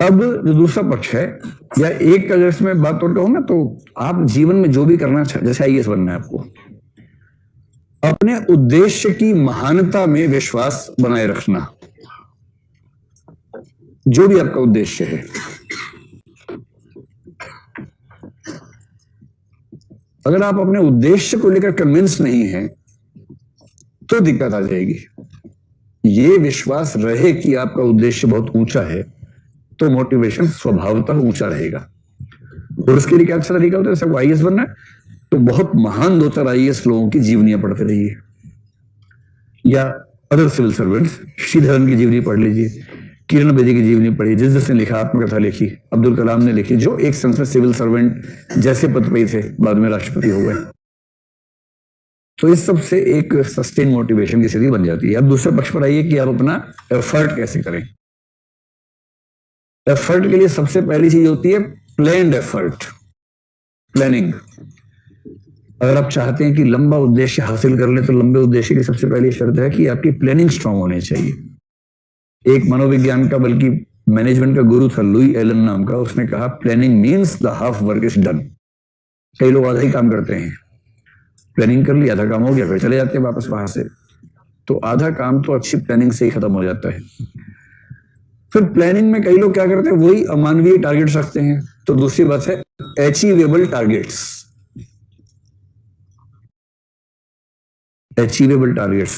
अब जो दूसरा पक्ष है, या एक अगर इसमें बात और कहूं ना, तो आप जीवन में जो भी करना चाहे, जैसे आईएएस बनना है आपको, अपने उद्देश्य की महानता में विश्वास बनाए रखना। जो भी आपका उद्देश्य है, अगर आप अपने उद्देश्य को लेकर कन्विंस नहीं हैं तो दिक्कत आ जाएगी। ये विश्वास रहे कि आपका उद्देश्य बहुत ऊंचा है तो मोटिवेशन स्वभावतः ऊंचा रहेगा। और उसके लिए क्या अच्छा तरीका होता है? सबको आईएएस बनना है तो बहुत महान 2-4 आईएएस लोगों की जीवनियां पढ़ते रहिए, या अदर सिविल सर्वेंट्स, श्रीधरन की जीवनी पढ़ लीजिए, किरण बेदी की जीवनी पढ़ी, जिसने लिखा आत्मकथा लिखी, अब्दुल कलाम ने लिखी, जो एक समय में सिविल सर्वेंट जैसे पद पे थे, बाद में राष्ट्रपति हो गए। तो इस सब से एक सस्टेन मोटिवेशन की स्थिति बन जाती है। अब दूसरे पक्ष पर आइए कि आप अपना एफर्ट कैसे करें। एफर्ट के लिए सबसे पहली चीज होती है प्लान्ड एफर्ट, प्लानिंग। अगर आप चाहते हैं कि लंबा उद्देश्य हासिल कर ले तो लंबे उद्देश्य की सबसे पहली शर्त है कि आपकी प्लानिंग स्ट्रांग होनी चाहिए। एक मनोविज्ञान का, बल्कि मैनेजमेंट का गुरु था, लुई एलन नाम का, उसने कहा planning means the half work is done. कई लोग आधा ही काम करते हैं, प्लानिंग कर लिया, आधा काम हो गया, फिर चले जाते हैं वापस वहां से। तो आधा काम तो अच्छी प्लानिंग से ही खत्म हो जाता है। फिर प्लानिंग में कई लोग क्या करते हैं, वही अमानवीय टारगेट्स रखते हैं। तो दूसरी बात है अचीवेबल टारगेट्स। अचीवेबल टारगेट्स,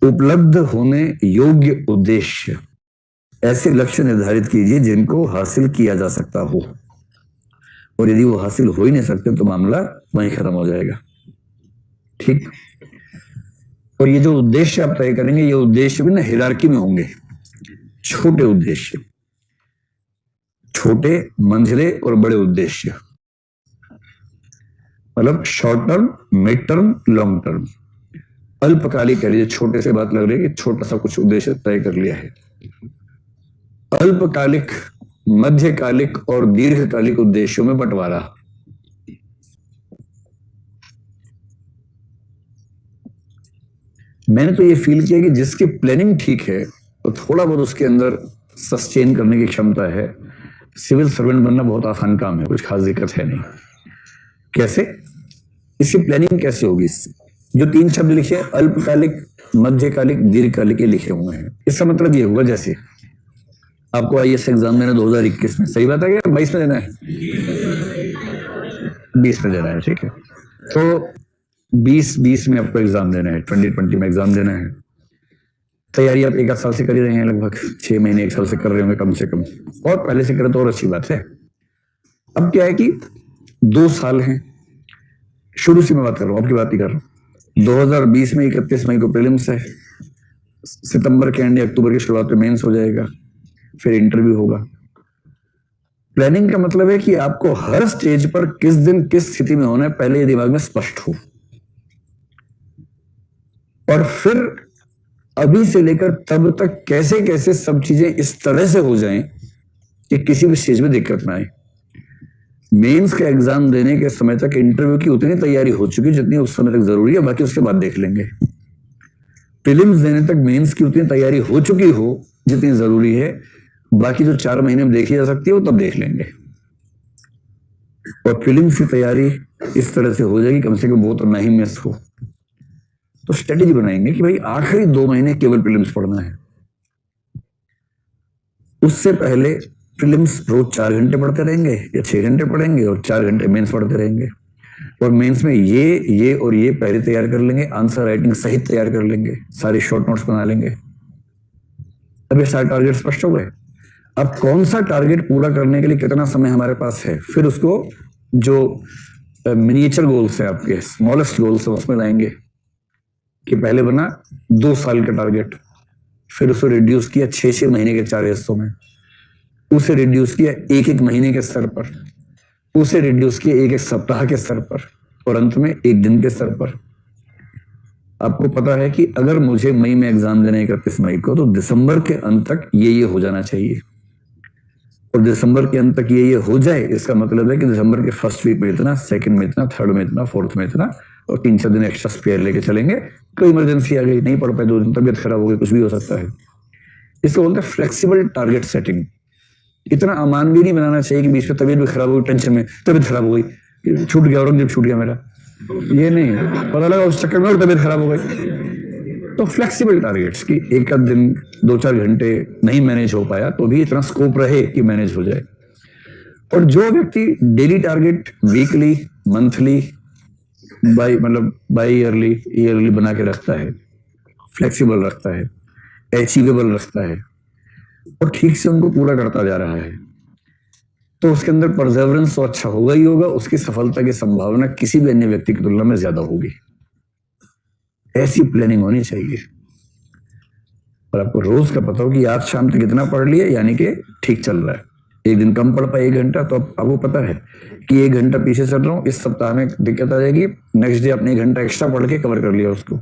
उपलब्ध होने योग्य उद्देश्य। ऐसे लक्ष्य निर्धारित कीजिए जिनको हासिल किया जा सकता हो, और यदि वो हासिल हो ही नहीं सकते तो मामला वहीं खत्म हो जाएगा। ठीक। और ये जो उद्देश्य आप तय करेंगे, ये उद्देश्य भी ना हिरार्की में होंगे। छोटे उद्देश्य, छोटे, मंझले और बड़े उद्देश्य, मतलब short term, mid term, long term. अल्पकालिक कह लीजिए, छोटे से बात लग रही है कि छोटा सा कुछ उद्देश्य तय कर लिया है। अल्पकालिक, मध्यकालिक और दीर्घकालिक उद्देश्यों में बंटवारा। मैंने तो ये फील किया कि जिसकी प्लानिंग ठीक है तो थोड़ा बहुत उसके अंदर सस्टेन करने की क्षमता है। सिविल सर्वेंट बनना बहुत आसान काम है, कुछ खास दिक्कत है नहीं। कैसे? इसकी प्लानिंग कैसे होगी? जो 3 शब्द लिखे, अल्पकालिक, मध्यकालिक, दीर्घकालिक, लिखे हुए हैं। इसका मतलब ये होगा, जैसे आपको आईएएस एग्जाम देना 2021 में, सही बात है क्या? 22 में देना है, 20 में देना है, ठीक है। तो 2020 में आपको एग्जाम देना है, 2020 में एग्जाम देना है। तैयारी आप 1 साल से कर ही रहे हैं, लगभग 6 महीने 1 साल से कर रहे होंगे कम से कम, और पहले से करें तो और अच्छी बात है। अब क्या है कि 2 साल हैं, शुरू से मैं बात कर रहा हूं, आपकी बात ही कर रहा हूं। 2020 में 31 मई को प्रीलिम्स है, सितंबर के एंड, अक्टूबर की शुरुआत में मेंस हो जाएगा, फिर इंटरव्यू होगा। प्लानिंग का मतलब है कि आपको हर स्टेज पर किस दिन किस स्थिति में होना है पहले ये दिमाग में स्पष्ट हो, और फिर अभी से लेकर तब तक कैसे कैसे सब चीजें इस तरह से हो जाएं कि किसी भी स्टेज में दिक्कत ना आए। मेंस का एग्जाम देने के समय तक इंटरव्यू की उतनी तैयारी हो चुकी जितनी उस समय तक जरूरी है, बाकी उसके बाद देख लेंगे। प्रीलिम्स देने तक मेंस की उतनी तैयारी हो चुकी हो जितनी जरूरी है, बाकी जो 4 महीने में देखी जा सकती है वो तब देख लेंगे। और प्रीलिम्स की तैयारी इस तरह से हो जाएगी कम से कम वो तो नहीं मिस हो। तो स्ट्रेटेजी बनाएंगे कि भाई आखिरी 2 महीने केवल प्रीलिम्स पढ़ना है। उससे पहले प्रीलिम्स रोज 4 घंटे पढ़ते रहेंगे या 6 घंटे पढ़ेंगे, और 4 घंटे मेंस पढ़ते रहेंगे। और मेंस में ये और ये पहले तैयार कर लेंगे, आंसर राइटिंग सहित तैयार कर लेंगे, सारे शॉर्ट नोट्स बना लेंगे। अब ये सारे टारगेट स्पष्ट हो गए। अब कौन सा टारगेट पूरा करने के लिए कितना समय हमारे पास है, फिर उसको जो मिनिएचर गोल्स है आपके, स्मॉलेस्ट गोल्स है, उसमें लाएंगे। कि पहले बना 2 साल का टारगेट, फिर उसे रिड्यूस किया 6-6 महीने के 4 हिस्सों में, उसे रिड्यूस किया 1-1 महीने के स्तर पर, उसे रिड्यूस किया 1-1 सप्ताह के स्तर पर, और अंत में 1 दिन के स्तर पर। आपको पता है कि अगर मुझे मई में एग्जाम देना है 31 मई को, तो दिसंबर के अंत तक ये हो जाना चाहिए। और दिसंबर के अंत तक ये हो जाए, इसका मतलब है कि दिसंबर के फर्स्ट वीक में इतना, सेकंड में इतना, थर्ड में इतना, फोर्थ में इतना, और 3-4 दिन एक्स्ट्रा स्पेयर लेके चलेंगे। कोई इमरजेंसी आ गई, नहीं पढ़ पाए, 2 दिन तबीयत खराब हो गई, कुछ भी हो सकता है। इसको बोलते हैं फ्लेक्सिबल टारगेट सेटिंग। इतना अमान भी नहीं बनाना चाहिए कि बीच में तबीयत भी खराब हो गई, टेंशन में तबीयत खराब हो गई, छूट गया औरंगजेब छूट गया मेरा, ये नहीं, पता लगा उस चक्कर में और तबीयत खराब हो गई। तो फ्लेक्सिबल टारगेट्स की एक आध दिन 2-4 घंटे नहीं मैनेज हो पाया तो भी इतना स्कोप रहे कि मैनेज हो जाए। और जो व्यक्ति daily target weekly, monthly, by yearly बना के रखता है, फ्लेक्सिबल रखता है, अचीवेबल रखता है और ठीक से उनको पूरा करता जा रहा है, तो उसके अंदर परसेवरेंस तो अच्छा होगा ही होगा, उसकी सफलता की संभावना किसी भी अन्य व्यक्ति की तुलना में ज्यादा होगी। ऐसी प्लानिंग होनी चाहिए। और आपको रोज का पता हो कि आज शाम तक इतना पढ़ लिया, यानी कि ठीक चल रहा है। एक दिन कम पढ़ पाए 1 घंटा, तो आपको पता है कि 1 घंटा पीछे चल रहा हूं, इस सप्ताह में दिक्कत आ जाएगी, नेक्स्ट डे आपने 1 घंटा एक्स्ट्रा पढ़ के कवर कर लिया उसको।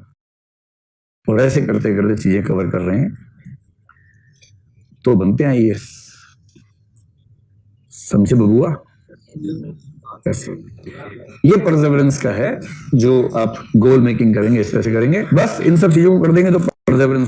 और ऐसे करते करते चीजें कवर कर रहे हैं तो बनते हैं IAS। समझे बबुआ? ऐसे ये परसेवरेंस का है जो आप गोल मेकिंग करेंगे, इस तरह से करेंगे। बस इन सब चीजों को कर देंगे तो परसेवरेंस